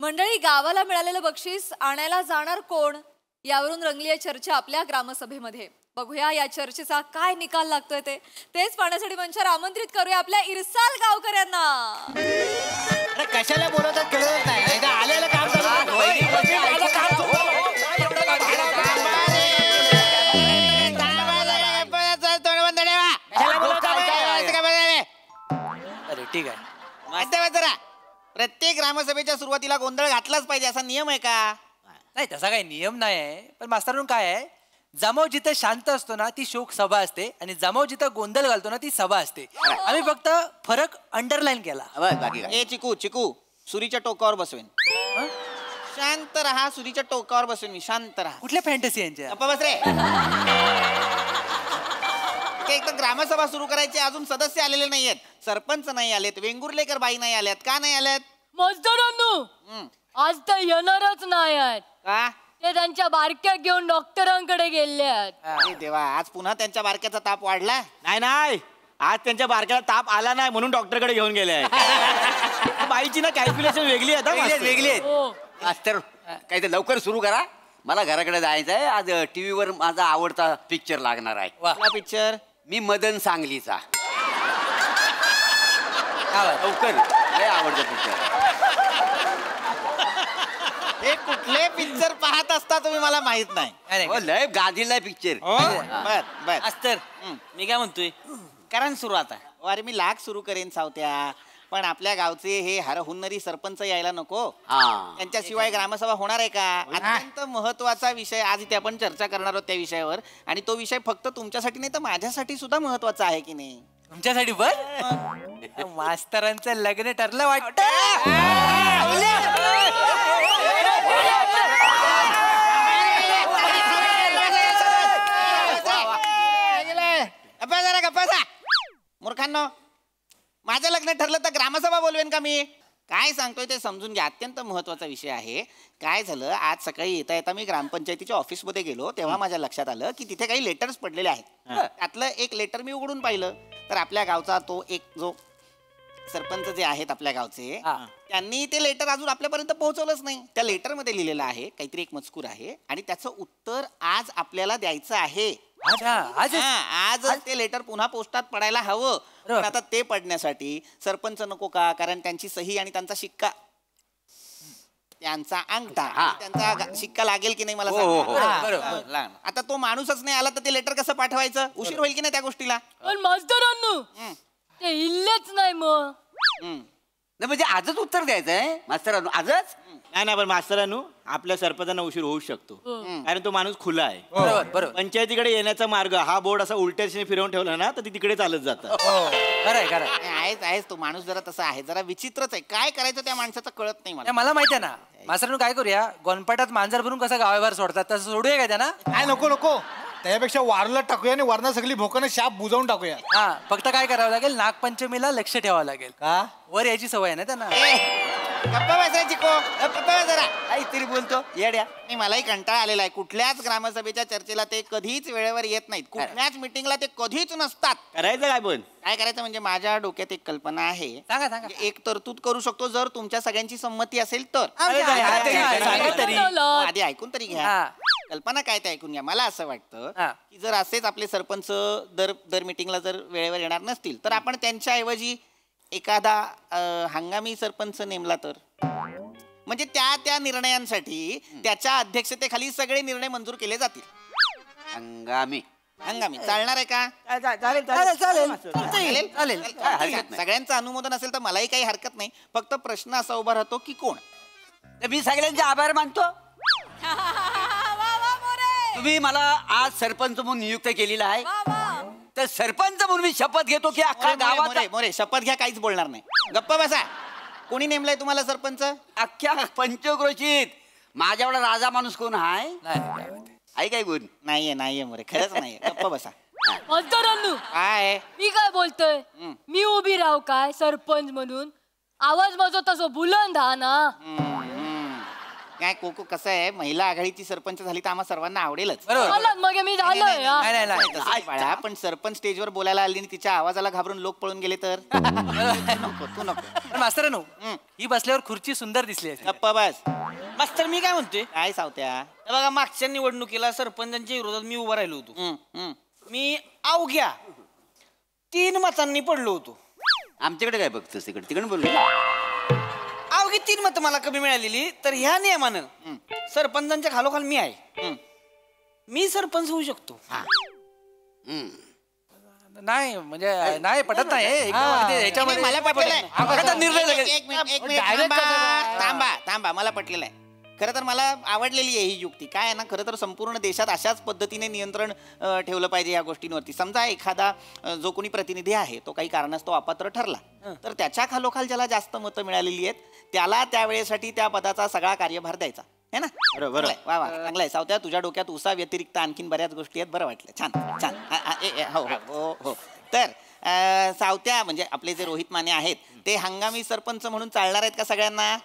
मंडळी, गावाला मिळालेलं बक्षीस आणायला जाणार कोण यावरून रंगली आहे चर्चा आपल्या ग्रामसभेमध्ये. बघूया या चर्चेचा काय निकाल लागतोय तेच पाहण्यासाठी मंचावर आमंत्रित करूया आपल्या इरसाल गावकऱ्यांना. कशाला बोलवतात कळत नाही. आलेलं काम ठीक आहे. प्रत्येक ग्रामसभेच्या सुरुवातीला गोंधळ घातलाच पाहिजे असा नियम आहे का? नाही, तसा काही नियम नाही आहे. पण मास्तरांनो काय आहे, जमाव जिथे शांत असतो ना ती शोक सभा असते आणि जमाव जिथे गोंधळ घालतो ना ती सभा असते. आम्ही फक्त फरक अंडरलाईन केला. बाकी काय? चिकू चिकू सुरीच्या टोकावर बसवेन. शांत राहा, सुरीच्या टोकावर बसवेन मी. शांत राहा. कुठल्या फॅन्टसी यांच्या? बस रे. एक तर ग्रामसभा सुरू करायची, अजून सदस्य आलेले नाहीयेत. सरपंच नाही आलेत, वेंगुर्लेकर बाई नाही आल्यात. का नाही आल्यात? मजदूरांनो आज तर येणारच नाही आहेत. का? ते त्यांच्या बारक्या घेऊन डॉक्टरांकडे गेले आहेत. देवा, आज पुन्हा त्यांच्या बारक्याचा ताप वाढला? नाही, आज त्यांच्या बारक्याला ताप आला नाही म्हणून डॉक्टरकडे घेऊन गेले. बाईची ना कॅल्क्युलेशन वेगळी आहे. वेगळी आहेत. मास्तर काही तर लवकर सुरू करा, मला घराकडे जायचं आहे. आज टीव्हीवर माझा आवडता पिक्चर लागणार आहे. कुठला पिक्चर? मी मदन सांगलीचा. लवकर, लय आवडता पिक्चर. हे कुठले पिक्चर पाहत असता तुम्ही मला माहित नाही. लय गाजलेला पिक्चर. बर बर. अस्तर मी काय म्हणतोय, कारण सुरुवात आहे. अरे मी लाख सुरू करेन सावत्या, पण आपल्या गावचे हे हरहुन्नरी सरपंच यायला नको. त्यांच्याशिवाय ग्रामसभा होणार आहे का? अत्यंत महत्वाचा विषय आज इथे आपण चर्चा करणार आहोत त्या विषयावर. आणि तो विषय फक्त तुमच्यासाठी नाही तर माझ्यासाठी सुद्धा महत्वाचा आहे की नाही? तुमच्यासाठी बर मास्तरांचं लग्न ठरलं वाटतं. मूर्खांनो, माझं लग्न ठरलं तर ग्रामसभा बोलवेन का मी? काय सांगतोय ते समजून घ्या. अत्यंत महत्वाचा विषय आहे. काय झालं, आज सकाळी येता येता मी ग्रामपंचायतीच्या ऑफिसमध्ये गेलो तेव्हा माझ्या लक्षात आलं की तिथे काही लेटर्स पडलेले आहेत. त्यातलं एक लेटर मी उघडून पाहिलं तर आपल्या गावचा तो एक जो सरपंच जे आहेत आपल्या गावचे, त्यांनी ते लेटर अजून आपल्यापर्यंत पोहोचवलंच नाही. त्या लेटरमध्ये लिहिलेलं आहे काहीतरी एक मजकूर आहे आणि त्याचं उत्तर आज आपल्याला द्यायचं आहे. आज ते लेटर पुन्हा पोस्टात पडायला हवं. पण आता ते पडण्यासाठी सरपंच नको का? कारण त्यांची सही आणि त्यांचा शिक्का, त्यांचा अंगठा, त्यांचा शिक्का लागेल की नाही मला सांगा. आता तो माणूसच नाही आला तर ते लेटर कसं पाठवायचं? उशीर होईल की नाही त्या गोष्टीला? पण मजदूरांनो ते इल्लेच नाही मग. नाही म्हणजे आजच उत्तर द्यायचं आहे मास्तरांनो, आजच? नाही पण मास्तरांनो, आपल्या सरपंचांना उशीर होऊ शकतो कारण तो माणूस खुला आहे. बरोबर. पंचायतीकडे येण्याचा मार्ग हा बोर्ड असा उलट्या दिशेने फिरवून ठेवला ना तर ती तिकडे चालत जातं. आहेच तो माणूस जरा तसा आहे, जरा विचित्रच आहे. काय करायचं त्या माणसाचं कळत नाही मला माहिती आहे ना. मास्तरांनो काय करूया, गोनपाटात मांजर भरून कसं गावाबाहेर सोडतात तसं सोडूया का त्यांना? काय नको, त्यापेक्षा वारला टाकूया आणि वरना सगळी भोकानं शाप बुजवून टाकूया. फक्त काय करावं लागेल, नागपंचमीला लक्ष ठेवावं लागेल. का? वर याची सवय आहे ना त्यांना. गप्पा बसायची जरा काहीतरी बोलतो येड्या. नाही, मलाही कंटाळा आलेला आहे. कुठल्याच ग्रामसभेच्या चर्चेला ते कधीच वेळेवर येत नाहीत. कुठल्याच मिटिंगला ते कधीच नसतात. करायचं काय पण? काय करायचं म्हणजे माझ्या डोक्यात एक कल्पना आहे. सांगा. एक तरतूद करू शकतो जर तुमच्या सगळ्यांची संमती असेल तर. आधी ऐकून तरी घ्या. कल्पना काय ते ऐकून घ्या. मला असं वाटतं की जर असेच आपले सरपंच दर मिटिंगला जर वेळेवर येणार नसतील तर आपण त्यांच्याऐवजी एखादा हंगामी सरपंच नेमला तर, म्हणजे त्या निर्णयांसाठी त्याच्या अध्यक्षतेखाली सगळे निर्णय मंजूर केले जातील. हंगामी चालणार आहे का? चालेल. सगळ्यांचं अनुमोदन असेल तर मलाही काही हरकत नाही. फक्त प्रश्न असा उभा राहतो की कोण? मी सगळ्यांचे आभार मानतो. तुम्ही मला आज सरपंच म्हणून नियुक्त केलेला आहे, तर सरपंच म्हणून मी शपथ घेतो की अख्खा गावात. मोरे शपथ घ्या, काहीच बोलणार नाही. गप्पा बसा. कोणी नेमलाय तुम्हाला सरपंच? अख्ख्या पंचक्रोशीत माझ्या एवढा राजा माणूस कोण आहे? आई काय गुण नाहीये मोरे, खरंच नाहीये. गप्पा बसा. मजदूरांनो काय मी काय बोलतोय, मी उभी राहू काय सरपंच म्हणून? आवाज माझा तसं बुलंद हा ना. काय कोको कसं आहे, महिला आघाडीची सरपंच झाली तर आम्हा सर्वांना आवडेलच. बरोबर झालं मग मी झालोय नाही नाही नाही तसं नाही बाळा, पण सरपंच स्टेजवर बोलायला आली आणि तिच्या आवाजाला घाबरून लोक पळून गेले तर तू नको. पण मास्तरांनो, ही बसल्यावर खुर्ची सुंदर दिसली असती. गप्पा बस. मास्तर मी काय म्हणतोय, काय सावत्या? हे बघा मागच्या निवडणुकीला सरपंचांच्या विरोधात मी उभा राहिलो होतो. हम्म, हम्म. मी अवघ्या 3 मतांनी पडलो होतो. आमच्याकडे काय बघतोस तिकडे तिकडे बोलू. अवघी 3 मतं मला कमी मिळालेली, तर ह्या नियमानं सरपंचांच्या खालोखाल मी आहे. मी सरपंच होऊ शकतो. नाही म्हणजे नाही पटत नाही एकदम अगदी ह्याच्यामध्ये मला पटलेलं आहे. हा, कसा निर्णय लगेच? एक मिनिट, Direct थांबा. मला पटलेलं आहे. खरं तर मला आवडलेली आहे ही युक्ती. काय आहे ना, खरं तर संपूर्ण देशात अशाच पद्धतीने नियंत्रण ठेवलं पाहिजे या गोष्टींवरती. समजा एखादा जो कोणी प्रतिनिधी आहे तो काही कारणास्तव अपात्र ठरला, तर त्याच्या खालोखाल ज्याला जास्त मतं मिळालेली आहेत त्याला त्यावेळेसाठी त्या पदाचा सगळा कार्यभार द्यायचा है ना. बरोबर. वा वा, चांगलं आहे सावत्या. तुझ्या डोक्यात उसा व्यतिरिक्त आणखीन बऱ्याच गोष्टी आहेत. बरं वाटलं. छान छान. हो. तर सावत्या म्हणजे आपले जे रोहित माने आहेत ते हंगामी सरपंच म्हणून चालणार आहेत का सगळ्यांना?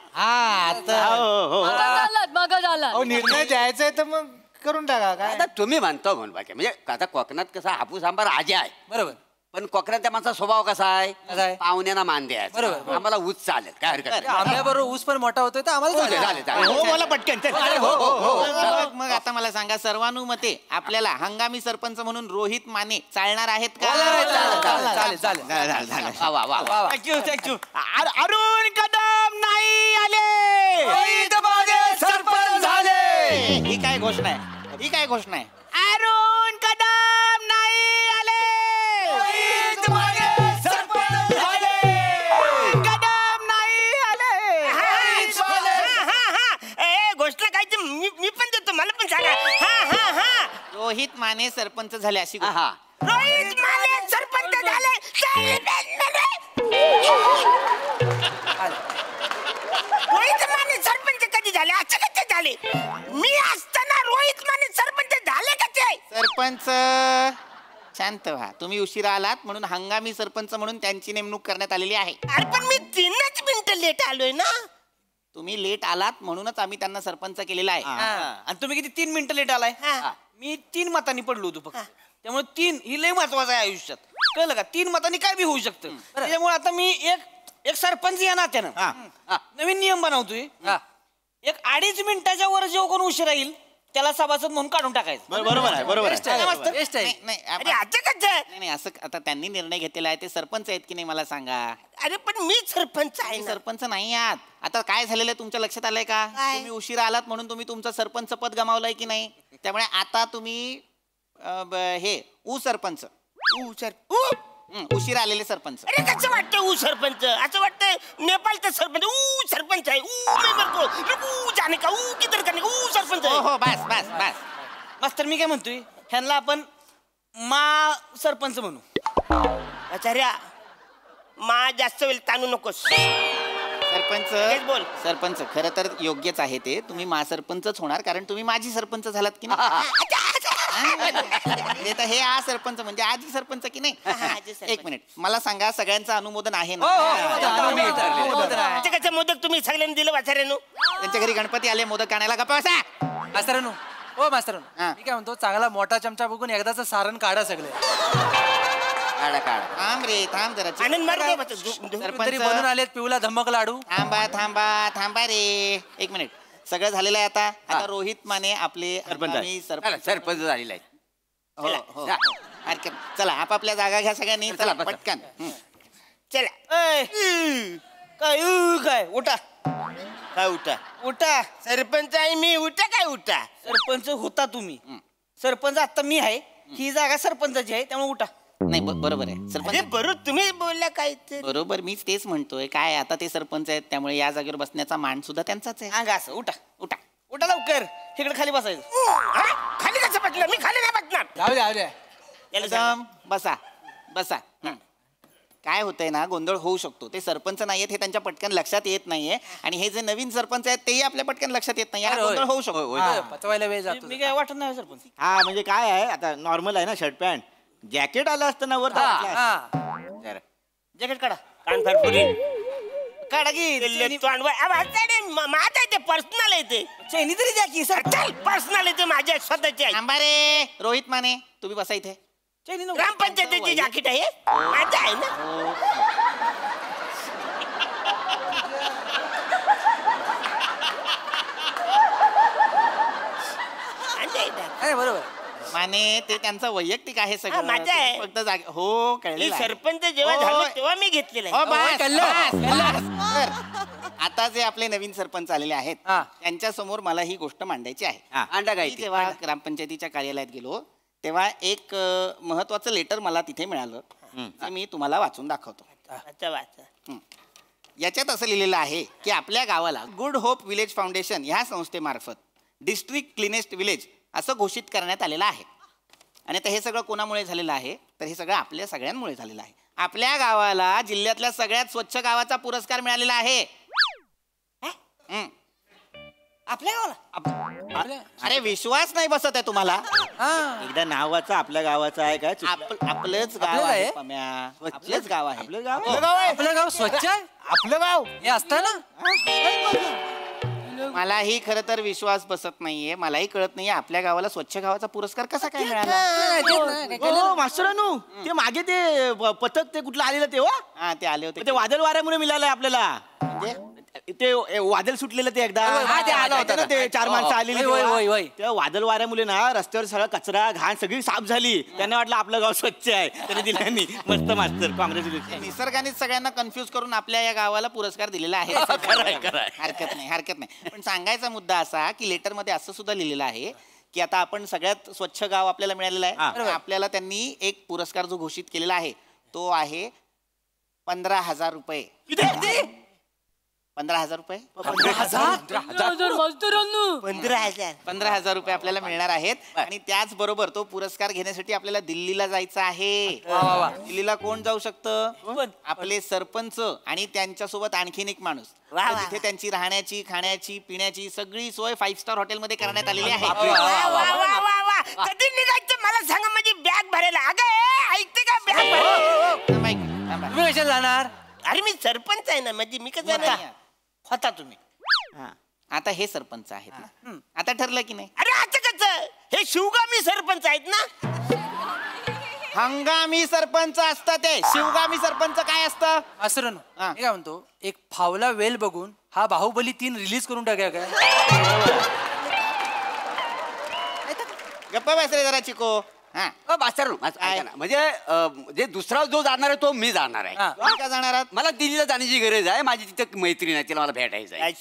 मग झालं अहो निर्णय द्यायचा आहे तर मग करून टाका. काय आता तुम्ही म्हणतो म्हणून बाकी म्हणजे आता कोकणात कसा हापूस आंबार आजी आहे, बरोबर. पण कोकणात माणसा स्वभाव कसा आहे, कसा आहे? पाहुण्यांना मान द्यायचा. बरोबर. आम्हाला ऊस चालेल, काय हरकत नाही. आंब्याबरोबर ऊस पण मोठा होतोय तर आम्हाला चालेल. चालेल, चालेल. हो बोला पटकन. मग आता मला सांगा, सर्वानुमते आपल्याला हंगामी सरपंच म्हणून रोहित माने चालणार आहेत का? चालेल. वा वा वा वा. थँक्यू. अरुण कदम नाही आले, सरपंच झाले. ही काय घोषणा आहे? अरुण कदम नाही आले, कदम नाही आले. घोषणा काय ते मी पण देतो, मला पण सांगा. रोहित माने सरपंच झाले अशी घोषणा. हा रोहित माने सरपंच झाले. रोहित माने सरपंच कधी झाले? अचानक झाले. मी असताना रोहित माने सरपंच झाले कसे? सरपंच शांत व्हा. तुम्ही उशिरा आलात म्हणून हंगामी सरपंच म्हणून त्यांची नेमणूक करण्यात आलेली आहे. अरे पण मी 3च मिनिटं लेट आलोय ना. तुम्ही लेट आलात म्हणूनच आम्ही त्यांना सरपंच केलेला आहे. आणि तुम्ही किती 3 मिनिटं लेट आलाय? मी 3 मतांनी पडलो होतो फक्त. त्यामुळे 3 ही लय महत्वाचं आहे आयुष्यात, कळलं का? 3 मतांनी काय बी होऊ शकतं. त्यामुळे आता मी एक सरपंच या नात्यानं नवीन नियम बनवतोय. एक 2.5 मिनिटाच्या वर जो कोण उशीर येईल त्याला सभासद म्हणून काढून टाकायचं. बरोबर आहे. Best आहे. अरे आता कसं? नाही असं आता त्यांनी निर्णय घेतलेला आहे. ते सरपंच आहेत की नाही मला सांगा. अरे पण मी सरपंच आहे तुम्ही ना. सरपंच नाही आहात. आता काय झालेलं आहे तुमच्या लक्षात आलंय का? काय? तुम्ही उशिरा आलात म्हणून तुम्ही तुमचं सरपंच पद गमावलंय की नाही. त्यामुळे आता तुम्ही हे सरपंच उशिरा आलेले सरपंच. अरे कसं वाटतं सरपंच? असं वाटतं नेपाळचं सरपंच सरपंच आहे. जाणे का किधर करणे सरपंच आहे. हो बस. मास्तर मी काय म्हणतोय, ह्यांना आपण मा सरपंच म्हणू. आचार्या मा जास्त वेळ ताणू नकोस. हेच बोल. सरपंच खरं तर योग्यच आहे ते. तुम्ही महासरपंचच होणार कारण तुम्ही माझी सरपंच झालात की नाही. हे सरपंच म्हणजे आजी सरपंच की नाही. एक मिनिट मला सांगा, सगळ्यांचं अनुमोदन आहे ना? कसं मोदक तुम्ही सगळ्यांनी दिलं आचार्यानो? त्यांच्या घरी गणपती आले, मोदक आणायला गप्पा बसा. मास्तरांनो, मी काय म्हणतो, चांगला मोठा चमचा बघून एकदाच सारण काढा सगळे. थांब जरा. आनंद मार दे. तरी बनून आलेत पिऊला धम्मक लाडू. थांबा रे. एक मिनिट. सगळं झालेलं आहे आता रोहित माने आपले सरपंच झालेला आहे. हो. चला आपापल्या जागा घ्या सगळ्यांनी. चला पटकन. चला. काय उठा. काय उठा? सरपंच आहे मी. उठा. सरपंच होता तुम्ही. सरपंच आता मी आहे. ही जागा सरपंचाची आहे, त्यामुळे उठा. नाही बरोबर आहे सरपंच. बरोबर तुम्ही बोलला काय बरोबर, मीच तेच म्हणतोय. काय आता ते सरपंच आहेत त्यामुळे या जागेवर बसण्याचा मान सुद्धा त्यांचाच आहे. अंगा असं. उठा लवकर. इकडे खाली बसायचं. खाली कसं बसलं? मी खाली नाही बसणार. जाऊ द्या. एकदम बसा. काय होतंय ना, गोंधळ होऊ शकतो. ते सरपंच नाहीयेत हे त्यांच्या पटकन लक्षात येत नाहीये, आणि हे जे नवीन सरपंच आहेत तेही आपल्या पटकन लक्षात येत नाही. गोंधळ होऊ शकतो. पचवायला वेळ जातो. मी काय वाटत नाही सरपंच. हा म्हणजे काय आहे, आता नॉर्मल आहे ना शर्ट पॅन्ट. जॅकेट आलं असतं ना वर. जॅकेट काढा. कान फार फुली. काढा की माझं आहे ते पर्सनल आहे ते चैनी तरी द्या की सर पर्सनल आहे ते माझ्या स्वतःचे आहे थांबा रे रोहित माने तुम्ही बसा इथे. चैनी नको. ग्रामपंचायतीची जॅकेट आहे माझं आहे ना. नाही बरोबर माने ते त्यांचं वैयक्तिक आहे हा, सगळं. माझं आहे. तुम्ही फक्त जागे हो मी कळलेलं आहे. सरपंच जेव्हा झालो तेव्हा मी घेतलेलं हो, आहे. बस. बस. आता जे आपले नवीन सरपंच आलेले आहेत हा. त्यांच्या समोर मला ही गोष्ट मांडायची आहे. अंडा काय मी जेव्हा ग्रामपंचायतीच्या कार्यालयात गेलो तेव्हा एक महत्वाचं लेटर मला तिथे मिळालं. ते मी तुम्हाला वाचून दाखवतो. वाचा, वाचा. याच्यात असं लिहिलेलं आहे की आपल्या गावाला गुड होप विलेज फाउंडेशन ह्या संस्थेमार्फत डिस्ट्रिक्ट क्लिनेस्ट विलेज असं घोषित करण्यात आलेलं आहे. आणि आता हे सगळं कोणामुळे झालेलं आहे तर हे सगळं आपल्या सगळ्यांमुळे झालेलं आहे. आपल्या गावाला जिल्ह्यातल्या सगळ्यात स्वच्छ गावाचा पुरस्कार मिळालेला आहे. हं. आपल्या गावाला अरे विश्वास नाही बसत आहे तुम्हाला. एकदा नावाचा आपल्या गावाचा आहे काय आपलंच गाव आपलं आहे आहे? पम्या. आपलंच गाव आहे. आपलं गाव आपलं गाव स्वच्छ आहे आपलं गाव हे असतं ना. मलाही खरं तर विश्वास बसत नाहीये. मलाही कळत नाहीये आपल्या गावाला स्वच्छ गावाचा पुरस्कार कसा काय मिळाला. हो मास्तरानू ते मागे ते पथक ते कुठलं आलेलं तेव्हा हा ते आले होते ते वादळ वाऱ्यामुळे मिळालंय आपल्याला. ते वादळ सुटलेलं ते एकदा हा, ते आलं होतं ना ते 4 माणसं आलेली होय, होय, होय. तेव्हा वादळ वाऱ्यामुळे ना रस्त्यावर सगळं कचरा घाण सगळी साफ झाली. त्यांना वाटलं आपलं गाव स्वच्छ आहे त्याने दिल्यांनी मस्त मास्तर काँग्रेस निसर्गानेच सगळ्यांना कन्फ्युज करून आपल्या या गावाला पुरस्कार दिलेला आहे. हरकत नाही. पण सांगायचा मुद्दा असा की लेटर मध्ये असं सुद्धा लिहिलेलं आहे की आता आपण सगळ्यात स्वच्छ गाव आपल्याला मिळालेलं आहे. आपल्याला त्यांनी एक पुरस्कार जो घोषित केलेला आहे तो आहे 15,000 रुपये. 15,000 रुपये. 15,000 मास्तरांनो. 15,000. 15,000 रुपये आपल्याला मिळणार आहेत. आणि त्याचबरोबर तो पुरस्कार घेण्यासाठी आपल्याला दिल्लीला जायचं आहे. दिल्लीला कोण जाऊ शकतं. आपले सरपंच आणि त्यांच्यासोबत आणखीन एक माणूस. तर तिथे त्यांची राहण्याची खाण्याची पिण्याची सगळी सोय 5 स्टार हॉटेलमध्ये करण्यात आलेली आहे. वा. कधी निघायचं मला सांगा माझी बॅग भरायला. अगं ऐकते का बॅग. तुम्ही कशाला जाणार. अरे मी सरपंच आहे ना म्हणजे मी कसं जाणार. होता तुम्ही. आता हे सरपंच आहेत ना. आता ठरलं की नाही. अरे आता कसं हे शिवगामी सरपंच आहेत ना. हंगामी सरपंच असतं ते. शिवगामी सरपंच काय असतं. असं हा. मी काय म्हणतो एक फावला वेल बघून हा बाहुबली 3 रिलीज करून टाकूया काय. गप्पा बस रे जरा चिको. हा म्हणजे जे दुसरा जो जाणार आहे तो मी जाणार आहे. तुम्ही का जाणार आहात. मला दिल्लीला जाण्याची गरज आहे. माझी तिथे मैत्रीण आहे तिला मला भेटायचं आहे.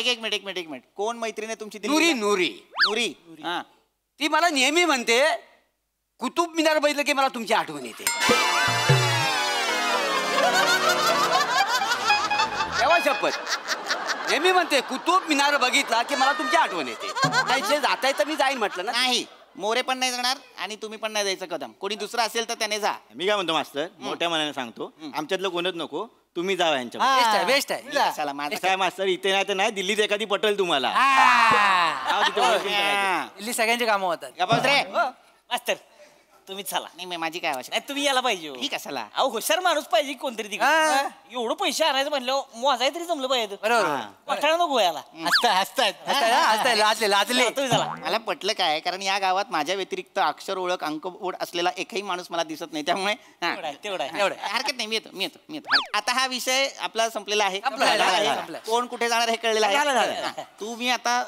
एक मिनिट कोण मैत्रीण आहे तुमची. नूरी नूरी नूरी. हा. ती मला नेहमी म्हणते कुतुब मिनार बघितलं की मला तुमची आठवण येते. तेव्हा शपथ नेहमी म्हणते कुतुब मिनार बघितला की मला तुमची आठवण येते. नाही जे जात आहे तर मी जाईन म्हटलं ना. नाही मोरे पण नाही जाणार आणि तुम्ही पण नाही जायचं कदम. कोणी दुसरा असेल तर त्याने जा. मी काय म्हणतो मास्तर मोठ्या मनाने सांगतो आमच्यातलं कोणच नको तुम्ही जावा यांच्या. बेस्ट आहे चला माझं काय मास्तर इथे नाही तर नाही दिल्लीत एखादी पटेल तुम्हाला. जावा तिथे ओळखून टाकायचं. दिल्ली सगळ्यांची कामं होतात. गप्पा बस रे. मास्तर तुम्ही चला. नाही माझी काय आवश्यक. नाही तुम्ही याला पाहिजे. ही कशाला. अहो हुशार माणूस पाहिजे कोणतरी तिकडे. एवढं पैसे आणायचं म्हणलं मोजाय तरी जमलं पाहिजे. बरोबर वाटायला नको याला. हसताय लाजले. तुम्ही चला. मला पटलं काय कारण या गावात माझ्या व्यतिरिक्त अक्षर ओळख अंक ओढ असलेला एकही माणूस मला दिसत नाही. त्यामुळे हा. तेवढा आहे. एवढं हरकत नाही. मी येतो. आता हा विषय आपला संपलेला आहे. संपला. कोण कुठे जाणार हे कळलेलं आहे. हा. तुम्ही आता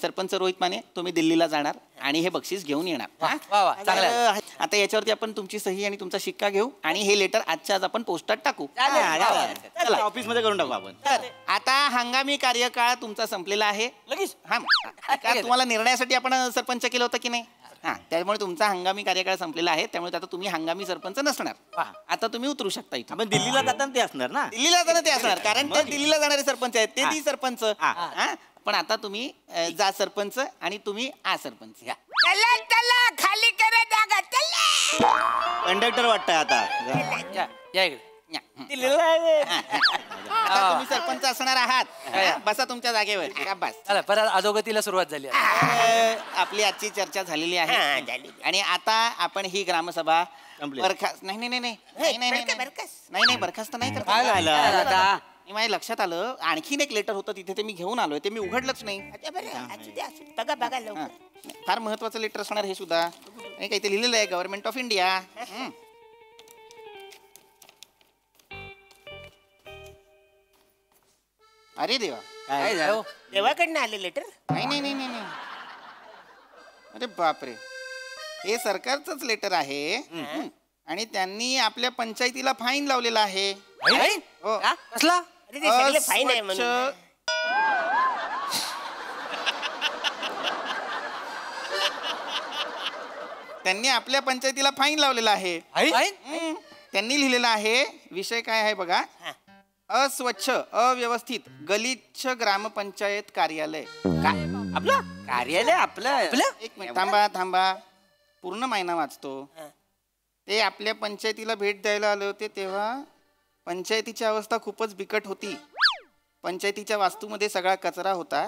सरपंच रोहित माने तुम्ही दिल्लीला जाणार आणि हे बक्षीस घेऊन येणार. हा? वा चांगलं आहे. आता याच्यावरती आपण तुमची सही आणि तुमचा शिक्का घेऊ आणि हे लेटर आजच्या आज आपण पोस्टात टाकू. चला ऑफिस मध्ये करून टाकू आपण. तर आता हंगामी कार्यकाळ तुमचा संपलेला आहे. लगेच हा का तुम्हाला निर्णयासाठी आपण सरपंच केलं होतं की नाही. हा त्यामुळे तुमचा हंगामी कार्यकाळ संपलेला आहे. त्यामुळे आता तुम्ही हंगामी सरपंच नसणार. आता तुम्ही उतरू शकता इथं. आपण दिल्लीला जाताना ते असणार ना. दिल्लीला जाताना ते असणार कारण ते दिल्लीला जाणारे सरपंच आहेत. ते ती सरपंच. हा पण आता तुम्ही जा सरपंच आणि तुम्ही आ सरपंच. या चला खाली करा जागा. चला. कंडक्टर वाटतंय आता. या इकडे. या. हा. तुम्ही सरपंच असणार आहात. बसा तुमच्या जागेवर. का बस. चला परत अधोगतीला सुरुवात झाली आहे. आपली आजची चर्चा झालेली हा, आहे झाली. आणि आता आपण ही ग्रामसभा संपली. बरखास्त नाही बरखास्त नाही करत. काय झालं? माझ्या लक्षात आलं आणखीन एक लेटर होतं तिथे ते मी घेऊन आलोय ते मी उघडलंच नाही. अच्छा, बरं असू दे असू दे. बघा बघा हा. लवकर. फार महत्वाचं लेटर असणार हे सुद्धा. हे काही ते लिहिलेलं आहे गव्हर्नमेंट ऑफ इंडिया. अरे देवा. काय झालं देवाकडनं आले लेटर. नाही नाही नाही नाही नाही. अरे बापरे, हे सरकारचंच लेटर आहे. आणि त्यांनी आपल्या पंचायतीला फाईन लावलेला आहे. हो. कसला? अरे ते सगळे फाईन आहे म्हणून. अस्वच्छ- त्यांनी आपल्या पंचायतीला फाईन लावलेला आहे. फाईन? त्यांनी लिहिलेला आहे विषय काय आहे बघा. अस्वच्छ अव्यवस्थित गलिच्छ ग्रामपंचायत कार्यालय. आपलं कार्यालय आपलं एक मिनिट थांबा थांबा पूर्ण महिना वाचतो. ते आपल्या पंचायतीला भेट द्यायला आले होते तेव्हा पंचायतीची अवस्था खूपच बिकट होती. पंचायतीच्या वास्तूमध्ये सगळा कचरा होता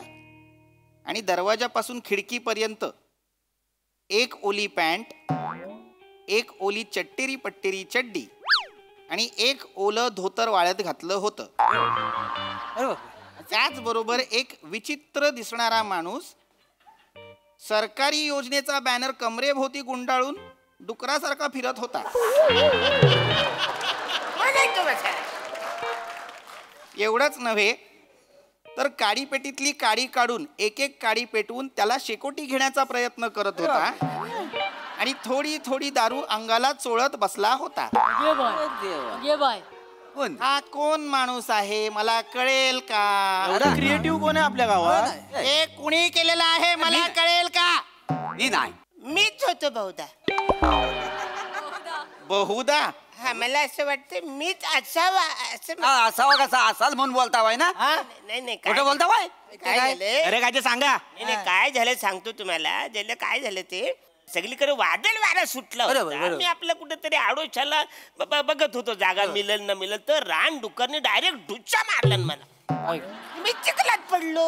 आणि दरवाजापासून खिडकीपर्यंत एक ओली पॅन्ट, एक ओली चट्टेरी पट्टेरी चड्डी आणि एक ओलं धोतर वाळत घातलं होतं. अरे बापरे. त्याचबरोबर एक विचित्र दिसणारा माणूस सरकारी योजनेचा बॅनर कमरेभोवती गुंडाळून डुकरासारखा फिरत होता. एवढंच नव्हे तर काडी पेटीतली काडी काढून एक एक काडी पेटवून त्याला शेकोटी घेण्याचा प्रयत्न करत होता आणि थोडी थोडी दारू अंगाला चोळत बसला होता. ये बाय कोण हा कोण माणूस आहे मला कळेल का? क्रिएटिव्ह कोण आहे आपल्या गावात? हे कुणी केलेलं आहे मला कळेल का? मी नाही मीच होतो बहुधा. बहुधा हा मला असं वाटतं मीच असावा असं. असावा कसा असाल म्हणून बोलता वाय ना नाही नाही काय कुठं बोलता वाय काय झालं. अरे काय ते सांगा. नाही नाही काय झालं सांगतो तुम्हाला. ज्याला काय झालं ते सगळीकडे वादळ वारा सुटला बरोबर, होता. बरोबर. मी आपलं कुठेतरी आडोशाला बघत होतो जागा मिळेल न मिळेल तर रान डुकरने डायरेक्ट डुच्चा मारला न मला. मी चिखलात पडलो.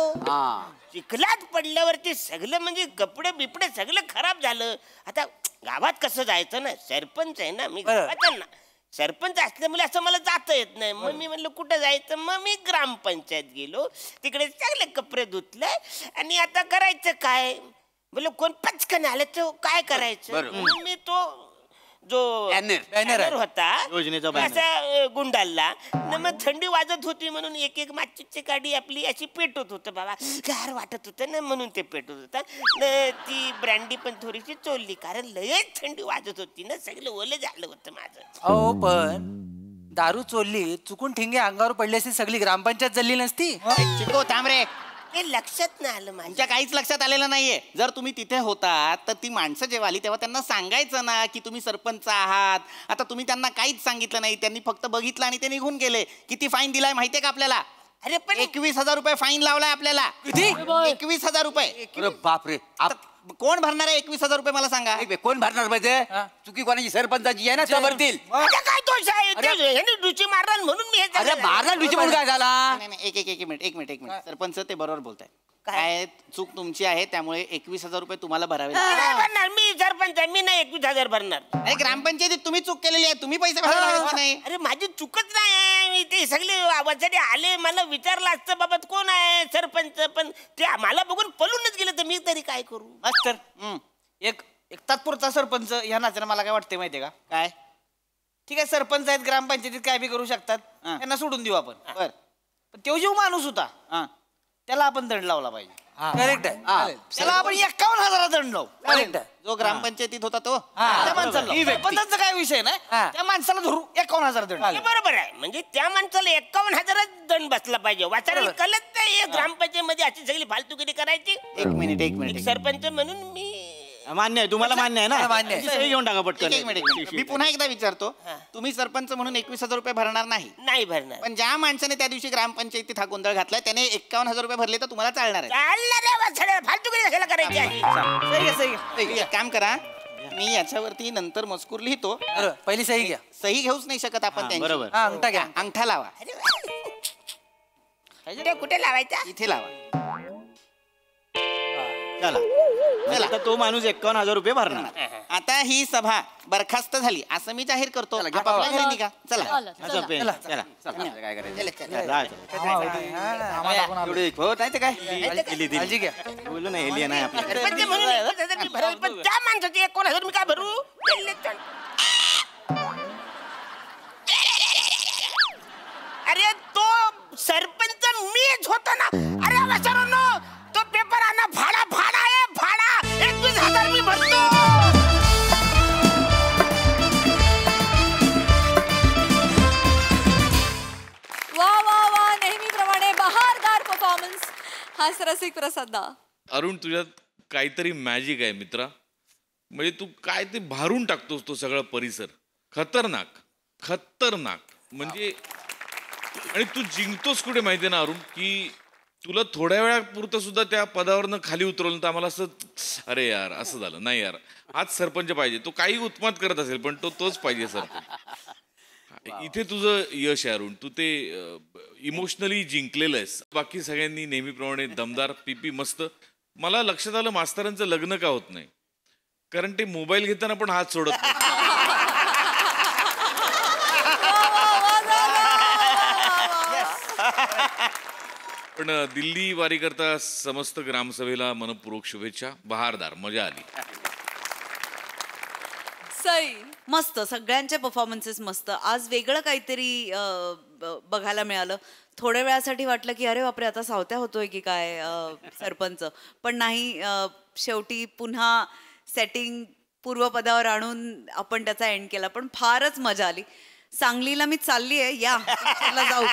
चिखलात पडल्यावरती सगळं म्हणजे कपडे बिपडे सगळं खराब झालं. आता गावात कसं जायचं ना सरपंच आहे ना मी गावाचा ना सरपंच असल्यामुळे असं मला जाता येत नाही. मग मी म्हणलं कुठं जायचं मग मी ग्रामपंचायत गेलो. तिकडे चांगले कपडे धुतले आणि आता करायचं काय बोल कोण पचकन आलं तर काय करायचं. मग मी तो जो बॅनर होता योजनेचा बॅनर. असा गुंडाळला न मग थंडी वाजत होती म्हणून एक एक माचीची गाडी आपली अशी पेटत होतं बाबा गार वाटत होतं ना म्हणून ते पेटत होतं. ती ब्रँडी पण थोडीशी चोलली कारण लयच थंडी वाजत होती ना सगळं ओलं झालं होतं माझं. अहो पण दारू चोरली चुकून ठिंगे अंगावर पडली असती सगळी ग्रामपंचायत जल्ली नसती. चिको थांब रे. ते लक्षात नाही आलं माझ्या. तुमच्या काहीच लक्षात आलेलं नाहीये. जर तुम्ही तिथे होतात तर ती माणसं जेव्हा आली तेव्हा त्यांना सांगायचं ना की तुम्ही सरपंच आहात. आता तुम्ही त्यांना काहीच सांगितलं नाही. त्यांनी फक्त बघितलं आणि ते निघून गेले. किती फाईन दिलाय माहितीये का आपल्याला? अरे पण 21,000 रुपये फाईन लावलाय आपल्याला. किती? 21,000 रुपये. अरे बापरे कोण भरणार आहे 21,000 रुपये मला सांगा. कोण भरणार पाहिजे चुकी कोणाची सरपंचाची आहे ना त्या भरतील. आता काय दोष आहे ह्याने डुची मारला म्हणून मी हे अरे झालं. मारला डुची म्हणून काय झाला. नाही, नाही, एक मिनिट सरपंच ते बरोबर बोलताय. काय चूक तुमची आहे त्यामुळे 21,000 रुपये तुम्हाला भरावे लागतील. नाही भरणार मी सरपंच आहे. मी नाही 21,000 भरणार. अरे ग्रामपंचायतीत तुम्ही चूक केलेली आहे. तुम्ही पैसे भरायला लागत नाही. अरे माझी चुकच नाही आहे. मी ते सगळे आवाजाने आले मला विचारलं असतं बाबत कोण आहे सरपंच पण ते मला बघून पळूनच गेलं तर मी तरी काय करू. मास्तर एक तात्पुरता सरपंच ह्या नात्यानं मला काय वाटते माहितीये का काय ठीक आहे सरपंच आहेत ग्रामपंचायतीत काय बी करू शकतात त्यांना सोडून देऊ आपण. बर पण तो जो माणूस होता हा त्याला आपण दंड लावला पाहिजे. करेक्ट आहे. त्याला आपण 51,000 दंड लावू. करेक्ट आहे. जो ग्रामपंचायतीत होता तो. त्या माणसाला सरपंचाचा काय विषय नाही त्या माणसाला धरू 51,000 दंड. हे बरोबर आहे म्हणजे त्या माणसाला 51,000 दंड बसला पाहिजे. वाचायला कळत नाही ग्रामपंचायत मध्ये अशी सगळी फालतुगिरी करायची. एक मिनिट सरपंच म्हणून मी मान्य आहे तुम्हाला मान्य आहे ना. मान्य आहे. सही घेऊन टाका पटकन. एक मिनिट मी पुन्हा एकदा विचारतो. तुम्ही सरपंच म्हणून 21,000 रुपये भरणार नाही. नाही भरणार. पण ज्या माणसाने त्या दिवशी ग्रामपंचायतीत हा गोंधळ घातलाय त्याने 51,000 रुपये भरले तर तुम्हाला चालणार आहे. चालणार आहे वाचायला फालतुगिरी कशाला करायची आहे. सही एक काम करा मी याच्यावरती नंतर मजकूर लिहितो. बरोबर. पहिली सही घ्या. सही घेऊच नाही शकत आपण त्यांची. बरोबर. हा अंगठा घ्या. अंगठा लावा. कुठे लावायचा. इथे लावा. चला आता तो माणूस 51,000 रुपये भरणार. आता ही सभा बरखास्त झाली असं मी जाहीर करतो. आपापल्या घरी निघा. चला. असं पेन. चला. चला. काय करायचं चला, चला. एवढे हो नाही ते काय काळजी घ्या. बोललो ना एलियन आहे आपल्या सरपंच म्हणून 1,000 मी भरावे, पण त्या माणसाचे 1,000 मी काय भरू? अरे तो सरपंच मीच होता ना. अरे वासरांनो, तो पेपर आणा. भाडा भाडा आहे भाडा. 21,000 मी भरतो. वा वा वा, नेहमीप्रमाणे बहारदार परफॉर्मन्स. हाच रसिक प्रसाद दा. अरुण, तुझ्यात काहीतरी मॅजिक आहे मित्रा. म्हणजे तू काय ते भारून टाकतोस तो सगळा परिसर. खतरनाक खतरनाक. म्हणजे आणि तू जिंकतोस कुठे माहितीये ना अरुण, की तुला थोड्या वेळापुरतं सुद्धा त्या पदावरनं खाली उतरवलं तर आम्हाला असं अरे यार असं झालं. नाही यार, हाच सरपंच पाहिजे. तो काही उत्मात करत असेल पण तोच पाहिजे सरपंच. इथे तुझं यश आहे अरुण. तू ते इमोशनली जिंकलेलं आहेस. बाकी सगळ्यांनी नेहमीप्रमाणे दमदार पीपी मस्त. मला लक्षात आलं मास्तरांचं लग्न का होत नाही, कारण ते मोबाईल घेताना पण हात सोडत नाही. पण दिल्ली वारी करता समस्त ग्रामसभेला मनपूर्वक शुभेच्छा. बहारदार, मजा आली. सई. मस्त, सगळ्यांचे परफॉर्मन्सेस मस्त. आज वेगळं काहीतरी बघायला मिळालं. थोड्या वेळासाठी वाटलं की अरे बापरे आता सावत्या होतोय की काय सरपंच, पण नाही. शेवटी पुन्हा सेटिंग पूर्वपदावर आणून आपण त्याचा एंड केला. पण फारच मजा आली. सांगलीला मी चालली आहे, या जाऊ.